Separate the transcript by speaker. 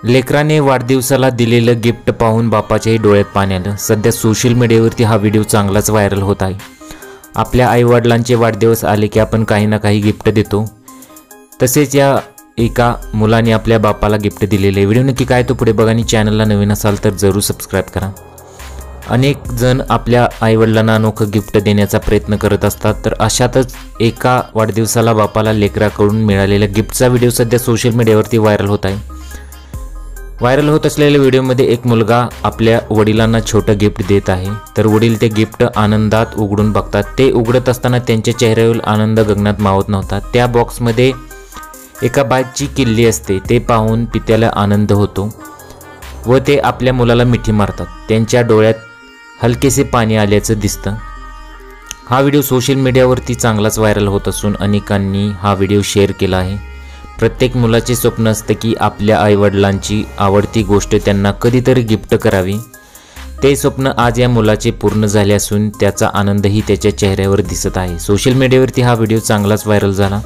Speaker 1: लेकराने वाढदिवसाला दिलेलं गिफ्ट पाहून बापाच्याही डोळ्यात पाणी आलं। सध्या सोशल मीडियावरती हा व्हिडिओ चांगलाच व्हायरल होत आहे। आपल्या आईवडिलांचे वाढदिवस आले की आपण काही ना काही गिफ्ट देतो। तसेच या एका मुलाने आपल्या बापाला गिफ्ट दिलेले। व्हिडिओ नक्की काय तो पुढे बघा आणि चॅनलला नवीन असाल तर जरूर सबस्क्राइब करा। अनेक जण आपल्या आईवडिलांना अनोखं गिफ्ट देण्याचा प्रयत्न करत असतात, तर अशातच एका वाढदिवसाला बापाला लेकराकडून मिळालेल्या गिफ्टचा व्हिडिओ सध्या सोशल मीडियावरती व्हायरल होत आहे। व्हायरल होत असलेल्या व्हिडिओमध्ये एक मुलगा आपल्या वडिलांना छोटं गिफ्ट देत आहे, तर वडील ते गिफ्ट आनंदात उघडून बघतात। ते उघडत असताना त्यांच्या चेहऱ्यावर आनंद गगनात मावत नव्हता। त्या बॉक्समध्ये एका बाईकची किल्ली असते, ते पाहून पित्याला आनंद होतो व ते आपल्या मुलाला मिठी मारतात। त्यांच्या डोळ्यात हलकेसे पाणी आल्याचं दिसतं। हा व्हिडिओ सोशल मीडियावरती चांगलाच व्हायरल होत असून अनेकांनी हा व्हिडिओ शेअर केला आहे। प्रत्येक मुलाचे स्वप्न असतं की आपल्या आईवडिलांची आवडती गोष्ट त्यांना कधीतरी गिफ्ट करावी। ते स्वप्न आज या मुलाचे पूर्ण झाले असून त्याचा आनंदही त्याच्या चेहऱ्यावर दिसत आहे। सोशल मीडियावरती हा व्हिडिओ चांगलाच व्हायरल झाला।